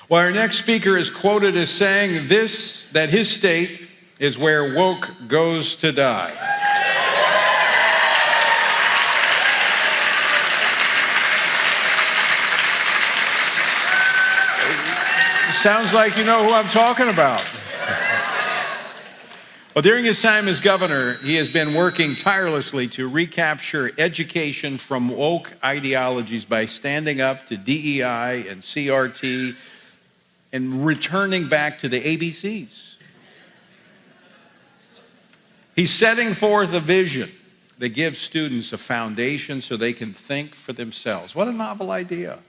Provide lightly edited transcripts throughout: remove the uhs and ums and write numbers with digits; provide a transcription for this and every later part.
Well, our next speaker is quoted as saying that his state is where woke goes to die. Sounds like you know who I'm talking about. Well, during his time as governor, he has been working tirelessly to recapture education from woke ideologies by standing up to DEI and CRT and returning back to the ABCs. He's setting forth a vision that gives students a foundation so they can think for themselves. What a novel idea.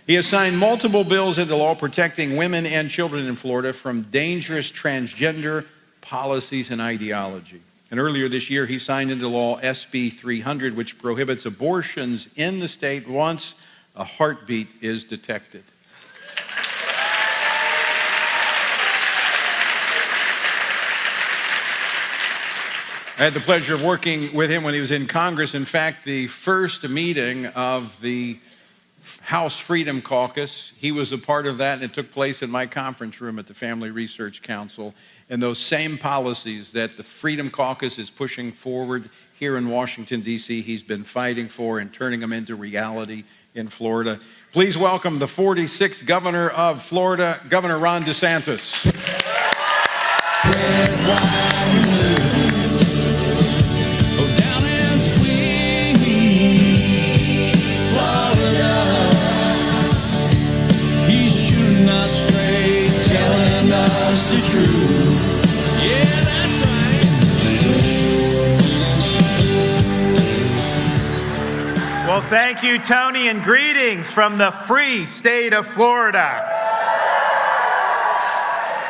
He has signed multiple bills into law protecting women and children in Florida from dangerous transgender policies and ideology. And earlier this year, he signed into law SB 300, which prohibits abortions in the state once a heartbeat is detected. I had the pleasure of working with him when he was in Congress. In fact, the first meeting of the House Freedom Caucus, he was a part of that, and it took place in my conference room at the Family Research Council. And those same policies that the Freedom Caucus is pushing forward here in Washington, D.C., he's been fighting for and turning them into reality in Florida. Please welcome the 46th governor of Florida, Governor Ron DeSantis. Red, white, and blue. Oh, down and sweet Florida. He's shooting us straight, telling us the truth. Yeah, that's right. Well, thank you, Tony, and greetings from the free state of Florida.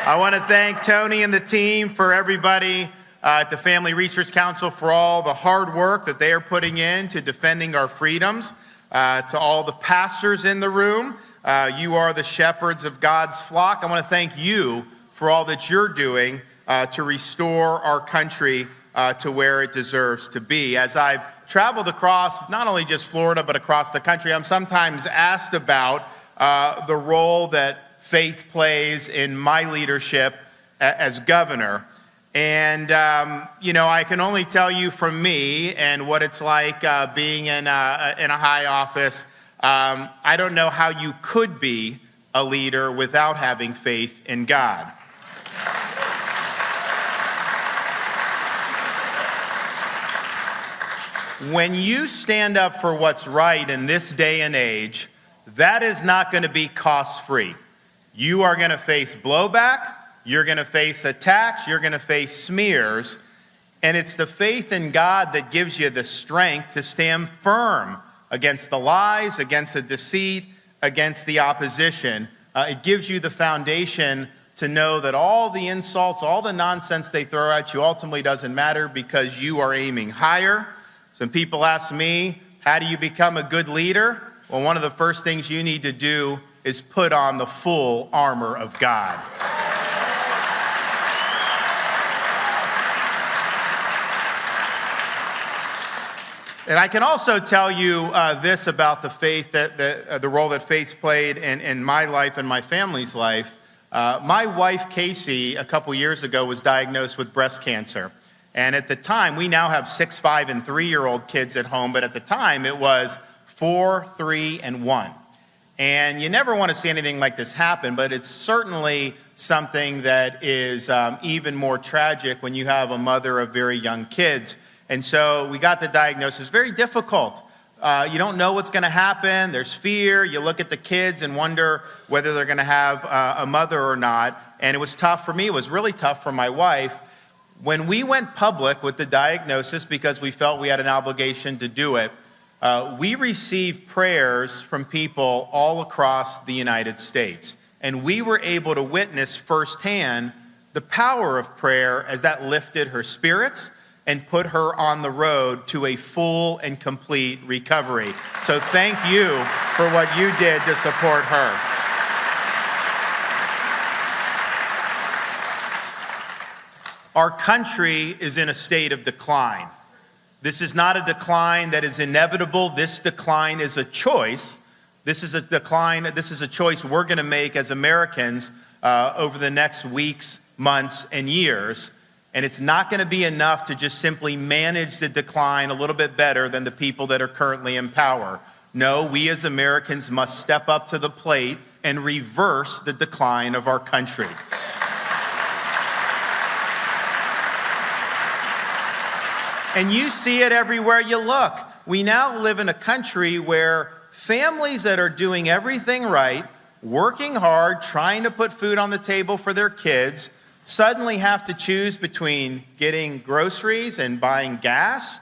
I want to thank Tony and the team for everybody at the Family Research Council for all the hard work that they are putting into defending our freedoms. To all the pastors in the room, you are the shepherds of God's flock. I want to thank you for all that you're doing to restore our country to where it deserves to be. As I've traveled across not only just Florida, but across the country, I'm sometimes asked about the role that faith plays in my leadership as governor. And, I can only tell you from me and what it's like being in a high office. I don't know how you could be a leader without having faith in God. When you stand up for what's right in this day and age, that is not going to be cost-free. You are going to face blowback, you're going to face attacks, you're going to face smears, and it's the faith in God that gives you the strength to stand firm against the lies, against the deceit, against the opposition. It gives you the foundation to know that all the insults, all the nonsense they throw at you ultimately doesn't matter because you are aiming higher. Some people ask me, how do you become a good leader? Well, one of the first things you need to do is put on the full armor of God. And I can also tell you this about the faith, the role that faith played in my life and my family's life. My wife, Casey, a couple years ago was diagnosed with breast cancer. And at the time, we now have 6, 5, and 3-year-old kids at home, but at the time it was 4, 3, and 1. And you never want to see anything like this happen, but it's certainly something that is even more tragic when you have a mother of very young kids. And so we got the diagnosis. Very difficult. You don't know what's going to happen. There's fear. You look at the kids and wonder whether they're going to have a mother or not. And it was tough for me. It was really tough for my wife. When we went public with the diagnosis, because we felt we had an obligation to do it, we received prayers from people all across the United States. And we were able to witness firsthand the power of prayer as that lifted her spirits and put her on the road to a full and complete recovery. So thank you for what you did to support her. Our country is in a state of decline. This is not a decline that is inevitable. This decline is a choice This is a decline. This is a choice we're going to make as Americans over the next weeks, months, and years. And it's not going to be enough to just simply manage the decline a little bit better than the people that are currently in power. No, we as Americans must step up to the plate and reverse the decline of our country. And you see it everywhere you look. We now live in a country where families that are doing everything right, working hard, trying to put food on the table for their kids, suddenly have to choose between getting groceries and buying gas.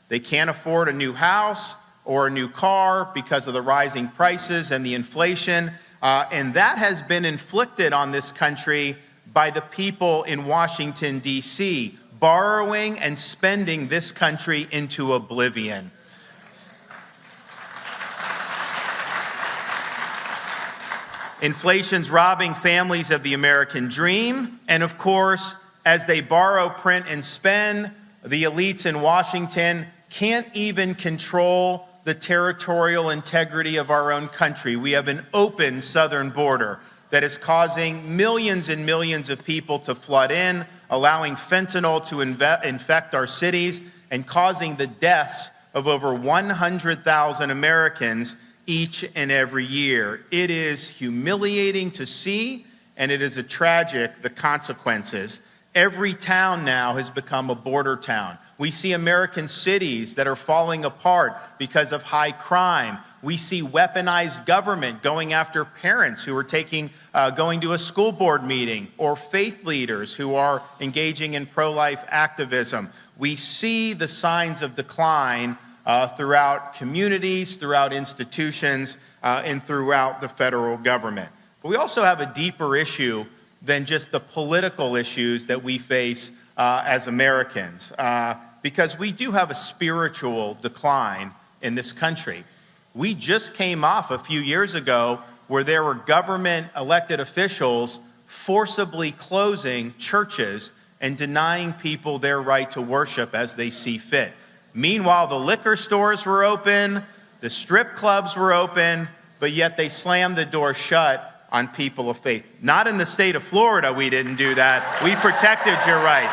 They can't afford a new house or a new car because of the rising prices and the inflation. And that has been inflicted on this country by the people in Washington, D.C., borrowing and spending this country into oblivion. Inflation's robbing families of the American dream. And of course, as they borrow, print, and spend, the elites in Washington can't even control the territorial integrity of our own country. We have an open southern border that is causing millions and millions of people to flood in, allowing fentanyl to infect our cities, and causing the deaths of over 100,000 Americans each and every year. It is humiliating to see, and it is tragic, the consequences. Every town now has become a border town. We see American cities that are falling apart because of high crime. We see weaponized government going after parents who are going to a school board meeting, or faith leaders who are engaging in pro-life activism. We see the signs of decline throughout communities, throughout institutions, and throughout the federal government. But we also have a deeper issue than just the political issues that we face as Americans, because we do have a spiritual decline in this country. We just came off a few years ago where there were government elected officials forcibly closing churches and denying people their right to worship as they see fit. Meanwhile, the liquor stores were open, the strip clubs were open, but yet they slammed the door shut on people of faith. Not in the state of Florida, we didn't do that. We protected your right.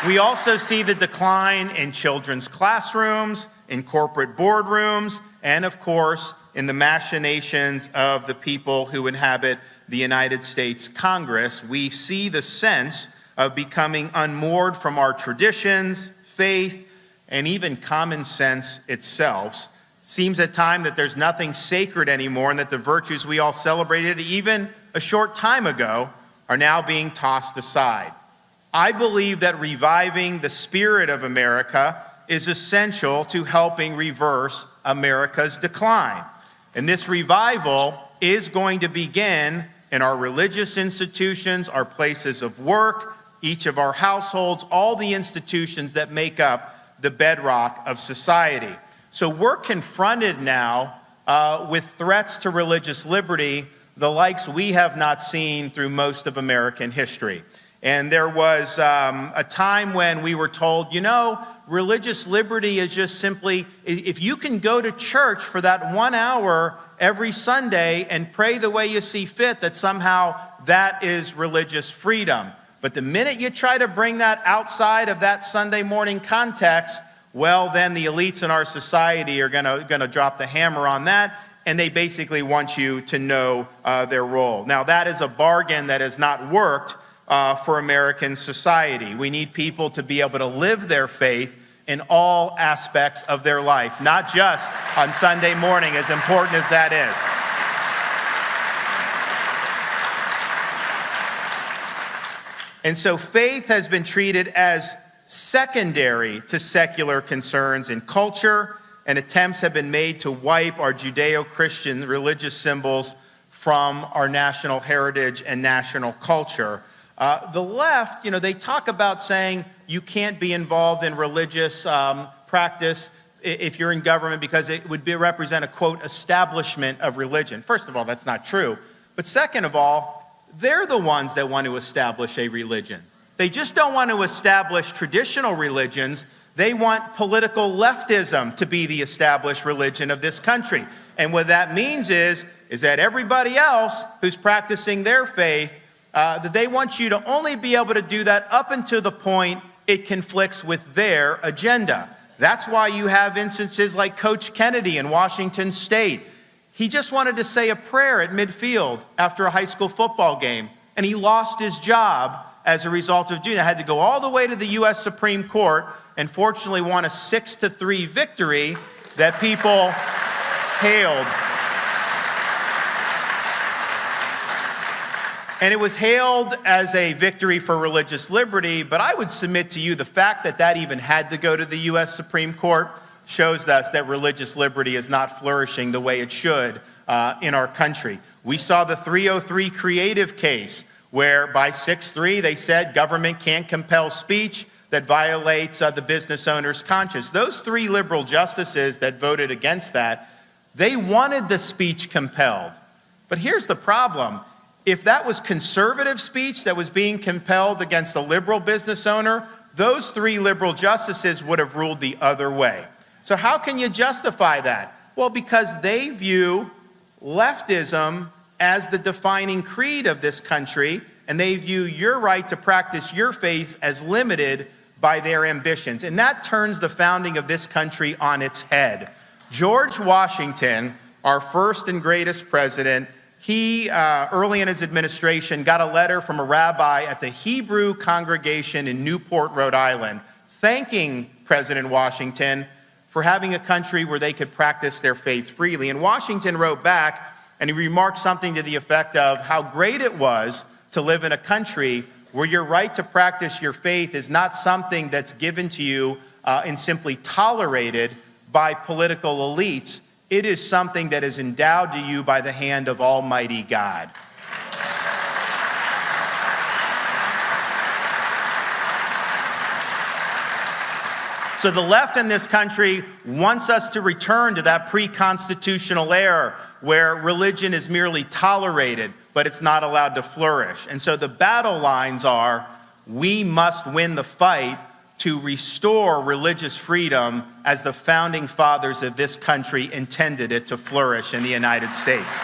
We also see the decline in children's classrooms, in corporate boardrooms, and of course, in the machinations of the people who inhabit the United States Congress. We see the sense of becoming unmoored from our traditions, faith, and even common sense itself. Seems at times that there's nothing sacred anymore, and that the virtues we all celebrated even a short time ago are now being tossed aside. I believe that reviving the spirit of America is essential to helping reverse America's decline. And this revival is going to begin in our religious institutions, our places of work, each of our households, all the institutions that make up the bedrock of society. So we're confronted now with threats to religious liberty, the likes we have not seen through most of American history. And there was a time when we were told, religious liberty is just simply, if you can go to church for that 1 hour every Sunday and pray the way you see fit, that somehow that is religious freedom. But the minute you try to bring that outside of that Sunday morning context, well, then the elites in our society are gonna drop the hammer on that, and they basically want you to know their role. Now, that is a bargain that has not worked for American society. We need people to be able to live their faith in all aspects of their life, not just on Sunday morning, as important as that is. And so faith has been treated as secondary to secular concerns in culture, and attempts have been made to wipe our Judeo-Christian religious symbols from our national heritage and national culture. The left, they talk about saying you can't be involved in religious practice if you're in government because it would represent a, quote, establishment of religion. First of all, that's not true. But second of all, they're the ones that want to establish a religion. They just don't want to establish traditional religions. They want political leftism to be the established religion of this country. And what that means is that everybody else who's practicing their faith, that they want you to only be able to do that up until the point it conflicts with their agenda. That's why you have instances like Coach Kennedy in Washington State. He just wanted to say a prayer at midfield after a high school football game, and he lost his job as a result of doing that. Had to go all the way to the U.S. Supreme Court and fortunately won a 6-3 victory that people hailed. And it was hailed as a victory for religious liberty, but I would submit to you the fact that that even had to go to the U.S. Supreme Court shows us that religious liberty is not flourishing the way it should in our country. We saw the 303 creative case where by 6-3 they said government can't compel speech that violates the business owner's conscience. Those 3 liberal justices that voted against that, they wanted the speech compelled. But here's the problem. If that was conservative speech that was being compelled against a liberal business owner, those 3 liberal justices would have ruled the other way. So how can you justify that? Well, because they view leftism as the defining creed of this country, and they view your right to practice your faith as limited by their ambitions. And that turns the founding of this country on its head. George Washington, our first and greatest president, he, early in his administration, got a letter from a rabbi at the Hebrew congregation in Newport, Rhode Island, thanking President Washington for having a country where they could practice their faith freely. And Washington wrote back, and he remarked something to the effect of how great it was to live in a country where your right to practice your faith is not something that's given to you and simply tolerated by political elites. It is something that is endowed to you by the hand of Almighty God. So the left in this country wants us to return to that pre-constitutional era where religion is merely tolerated, but it's not allowed to flourish. And so the battle lines are, we must win the fight to restore religious freedom as the founding fathers of this country intended it to flourish in the United States.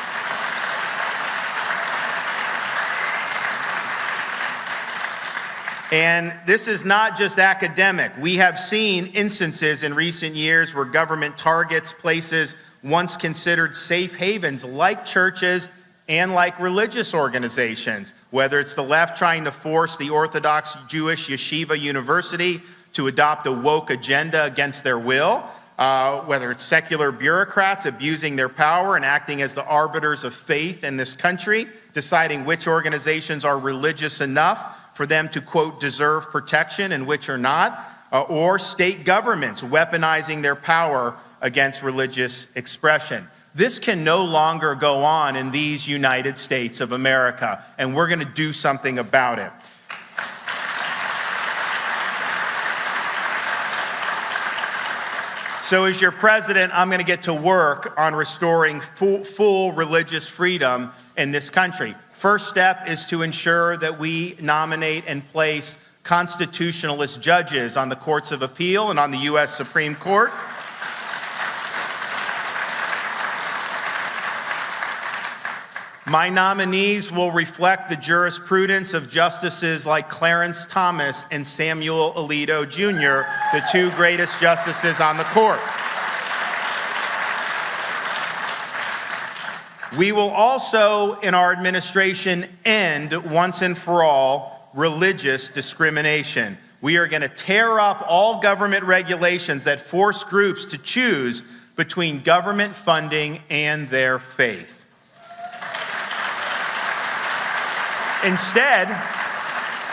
And this is not just academic. We have seen instances in recent years where government targets places once considered safe havens like churches and like religious organizations, whether it's the left trying to force the Orthodox Jewish Yeshiva University to adopt a woke agenda against their will, whether it's secular bureaucrats abusing their power and acting as the arbiters of faith in this country, deciding which organizations are religious enough for them to, quote, deserve protection and which are not, or state governments weaponizing their power against religious expression. This can no longer go on in these United States of America, and we're going to do something about it. So as your president, I'm going to get to work on restoring full religious freedom in this country. First step is to ensure that we nominate and place constitutionalist judges on the courts of appeal and on the U.S. Supreme Court. My nominees will reflect the jurisprudence of justices like Clarence Thomas and Samuel Alito Jr., the 2 greatest justices on the court. We will also, in our administration, end once and for all religious discrimination. We are going to tear up all government regulations that force groups to choose between government funding and their faith. Instead,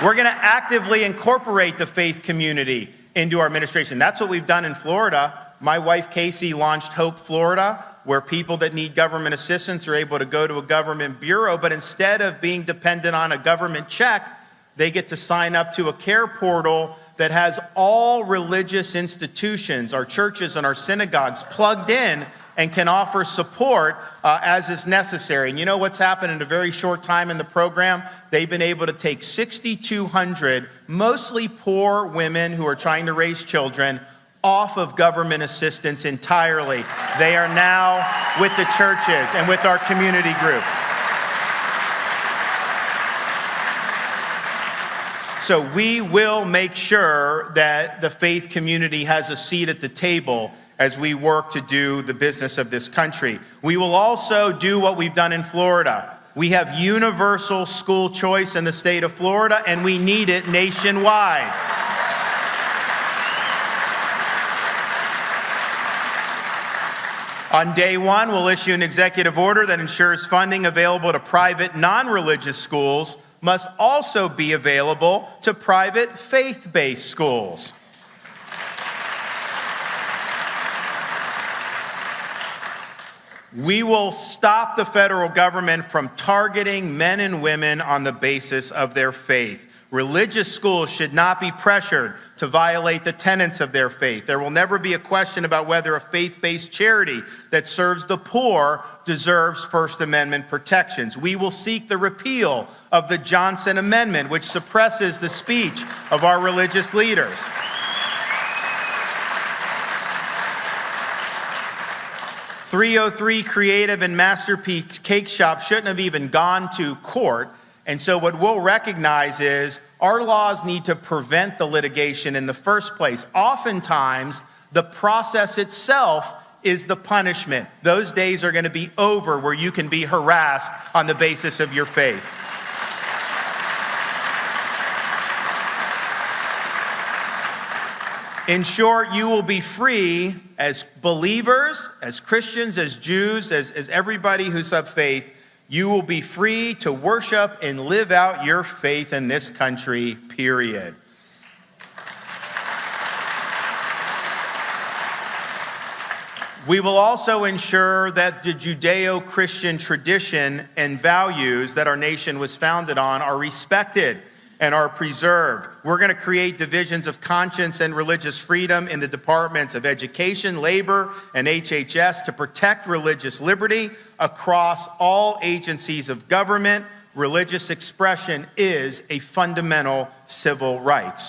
we're going to actively incorporate the faith community into our administration. That's what we've done in Florida. My wife, Casey, launched Hope Florida, where people that need government assistance are able to go to a government bureau, but instead of being dependent on a government check, they get to sign up to a care portal that has all religious institutions, our churches and our synagogues, plugged in and can offer support as is necessary. And you know what's happened in a very short time in the program? They've been able to take 6,200 mostly poor women who are trying to raise children off of government assistance entirely. They are now with the churches and with our community groups. So we will make sure that the faith community has a seat at the table as we work to do the business of this country. We will also do what we've done in Florida. We have universal school choice in the state of Florida, and we need it nationwide. On day one, we'll issue an executive order that ensures funding available to private non-religious schools must also be available to private faith-based schools. We will stop the federal government from targeting men and women on the basis of their faith. Religious schools should not be pressured to violate the tenets of their faith. There will never be a question about whether a faith-based charity that serves the poor deserves First Amendment protections. We will seek the repeal of the Johnson Amendment, which suppresses the speech of our religious leaders. .303 Creative and Masterpiece Cake Shop shouldn't have even gone to court. And so what we'll recognize is our laws need to prevent the litigation in the first place. Oftentimes, the process itself is the punishment. Those days are going to be over where you can be harassed on the basis of your faith. In short, you will be free as believers, as Christians, as Jews, as everybody who's of faith. You will be free to worship and live out your faith in this country, period. We will also ensure that the Judeo-Christian tradition and values that our nation was founded on are respected and are preserved. We're going to create divisions of conscience and religious freedom in the departments of education, labor, and HHS to protect religious liberty across all agencies of government. Religious expression is a fundamental civil right.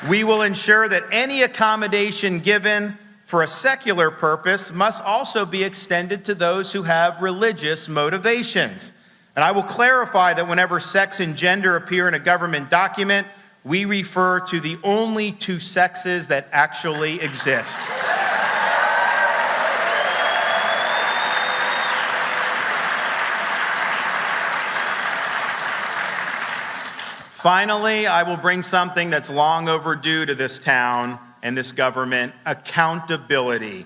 We will ensure that any accommodation given for a secular purpose must also be extended to those who have religious motivations. And I will clarify that whenever sex and gender appear in a government document, we refer to the only two sexes that actually exist. Finally, I will bring something that's long overdue to this town and this government: accountability.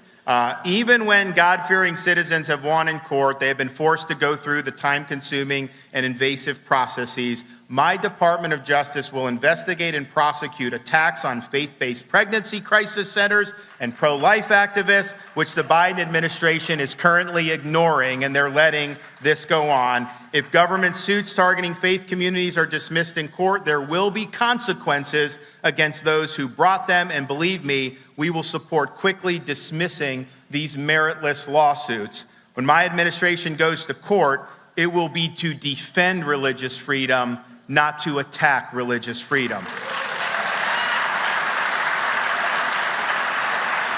Even when God-fearing citizens have won in court, they have been forced to go through the time-consuming and invasive processes. My Department of Justice will investigate and prosecute attacks on faith-based pregnancy crisis centers and pro-life activists, which the Biden administration is currently ignoring, and they're letting this go on. If government suits targeting faith communities are dismissed in court, there will be consequences against those who brought them, and believe me, we will support quickly dismissing these meritless lawsuits. When my administration goes to court, it will be to defend religious freedom, not to attack religious freedom.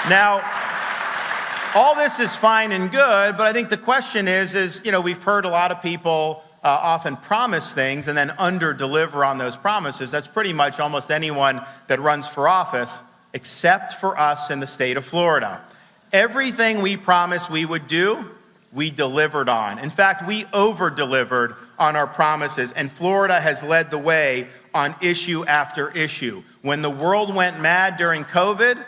Now, all this is fine and good, but I think the question is, we've heard a lot of people often promise things and then under-deliver on those promises. That's pretty much almost anyone that runs for office, except for us in the state of Florida. Everything we promised we would do, we delivered on. In fact, we over-delivered on our promises, and Florida has led the way on issue after issue. When the world went mad during COVID,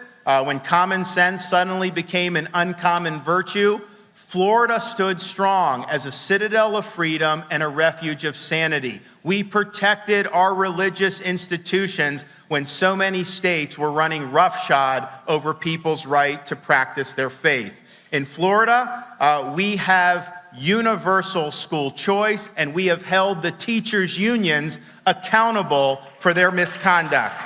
when common sense suddenly became an uncommon virtue, Florida stood strong as a citadel of freedom and a refuge of sanity. We protected our religious institutions when so many states were running roughshod over people's right to practice their faith. In Florida, we have universal school choice, and we have held the teachers' unions accountable for their misconduct.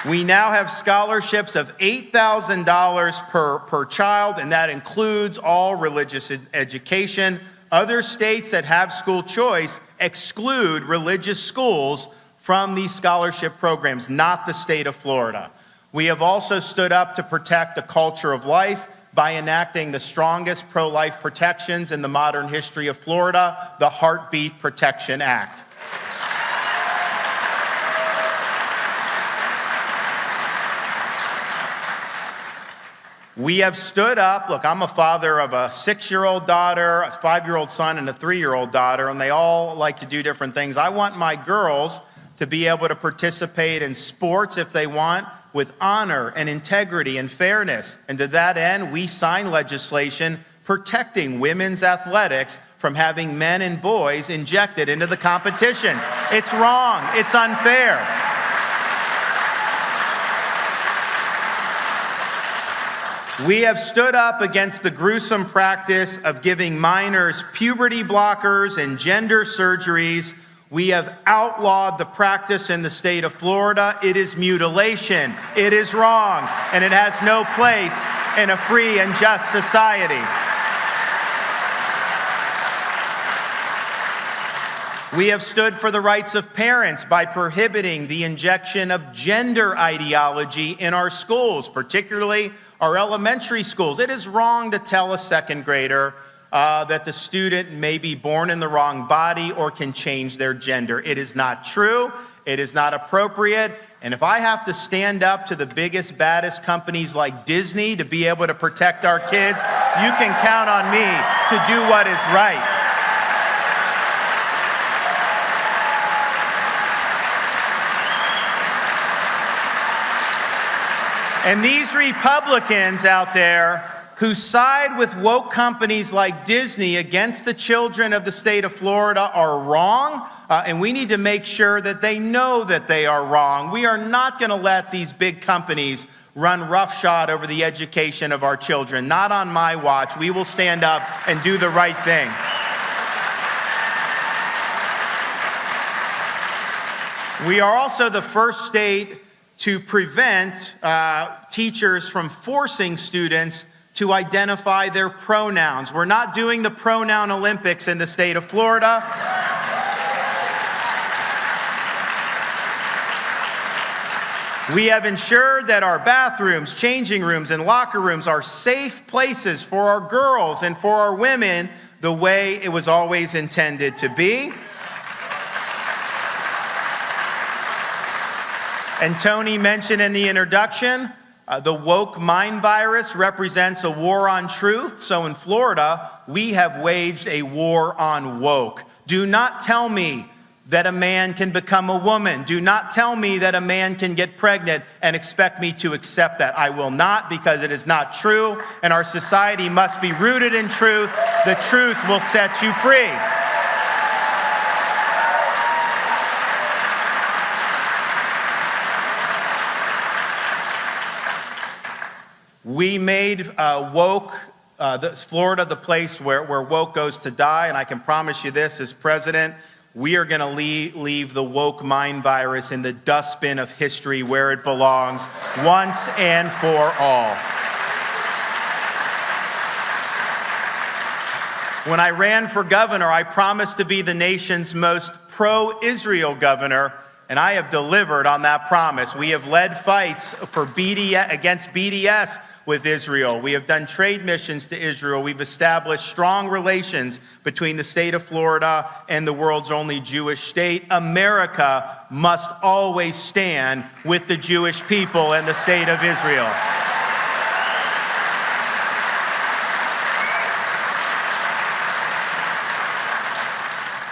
We now have scholarships of $8,000 per child, and that includes all religious education. Other states that have school choice exclude religious schools from these scholarship programs, not the state of Florida. We have also stood up to protect the culture of life by enacting the strongest pro-life protections in the modern history of Florida, the Heartbeat Protection Act. We have stood up, look, I'm a father of a 6-year-old daughter, a 5-year-old son, and a 3-year-old daughter, and they all like to do different things. I want my girls to be able to participate in sports if they want, with honor and integrity and fairness. And to that end, we sign legislation protecting women's athletics from having men and boys injected into the competition. It's wrong, it's unfair. We have stood up against the gruesome practice of giving minors puberty blockers and gender surgeries. We have outlawed the practice in the state of Florida. It is mutilation. It is wrong, and it has no place in a free and just society. We have stood for the rights of parents by prohibiting the injection of gender ideology in our schools, particularly our elementary schools. It is wrong to tell a second grader that the student may be born in the wrong body or can change their gender. It is not true. It is not appropriate. And if I have to stand up to the biggest, baddest companies like Disney to be able to protect our kids, you can count on me to do what is right. And these Republicans out there who side with woke companies like Disney against the children of the state of Florida are wrong, and we need to make sure that they know that they are wrong. We are not going to let these big companies run roughshod over the education of our children. Not on my watch. We will stand up and do the right thing. We are also the first state to prevent teachers from forcing students to identify their pronouns. We're not doing the pronoun Olympics in the state of Florida. We have ensured that our bathrooms, changing rooms, and locker rooms are safe places for our girls and for our women the way it was always intended to be. And Tony mentioned in the introduction, the woke mind virus represents a war on truth. So in Florida, we have waged a war on woke. Do not tell me that a man can become a woman. Do not tell me that a man can get pregnant and expect me to accept that. I will not, because it is not true, and our society must be rooted in truth. The truth will set you free. We made Florida the place where woke goes to die, and I can promise you this, as president, we are going to leave the woke mind virus in the dustbin of history where it belongs, once and for all. When I ran for governor, I promised to be the nation's most pro-Israel governor, and I have delivered on that promise. We have led fights against BDS with Israel. We have done trade missions to Israel. We've established strong relations between the state of Florida and the world's only Jewish state. America must always stand with the Jewish people and the state of Israel.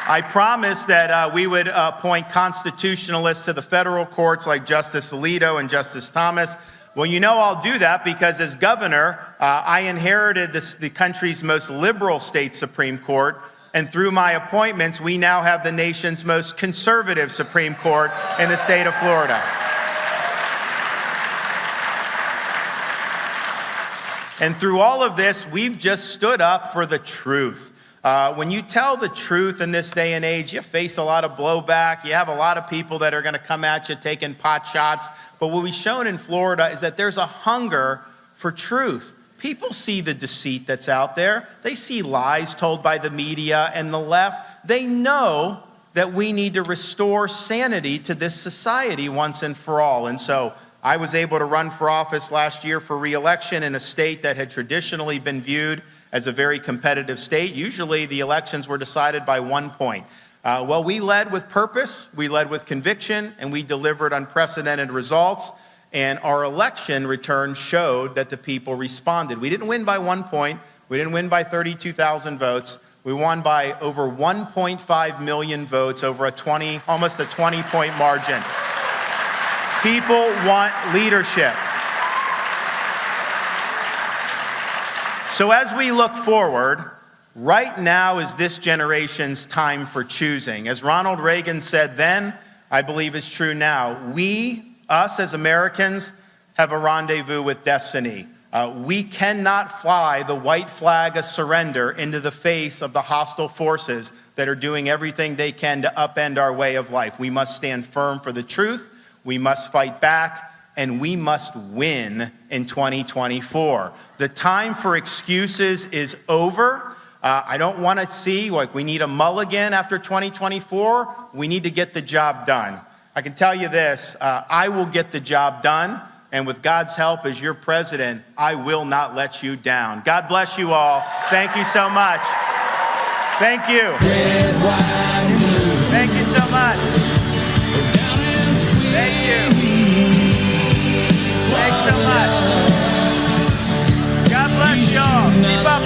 I promised that we would appoint constitutionalists to the federal courts like Justice Alito and Justice Thomas. Well, you know I'll do that because as governor, I inherited the country's most liberal state Supreme Court, and through my appointments, we now have the nation's most conservative Supreme Court in the state of Florida. And through all of this, we've just stood up for the truth. When you tell the truth in this day and age, you face a lot of blowback. You have a lot of people that are going to come at you taking pot shots. But what we've shown in Florida is that there's a hunger for truth. People see the deceit that's out there. They see lies told by the media and the left. They know that we need to restore sanity to this society once and for all. And so I was able to run for office last year for re-election in a state that had traditionally been viewed as a very competitive state. Usually the elections were decided by 1 point. Well, we led with purpose, we led with conviction, and we delivered unprecedented results. And our election return showed that the people responded. We didn't win by 1 point. We didn't win by 32,000 votes. We won by over 1.5 million votes, over almost a 20-point margin. People want leadership. So as we look forward, right now is this generation's time for choosing. As Ronald Reagan said then, I believe is true now. Us as Americans, have a rendezvous with destiny. We cannot fly the white flag of surrender into the face of the hostile forces that are doing everything they can to upend our way of life. We must stand firm for the truth. We must fight back. And we must win in 2024. The time for excuses is over. I don't want to see, like, we need a mulligan after 2024. We need to get the job done. I can tell you this, I will get the job done. And with God's help as your president, I will not let you down. God bless you all. Thank you so much. Thank you. Red, white, and blue. Thank you so much. Thank you. Thanks so much. God bless y'all. Keep up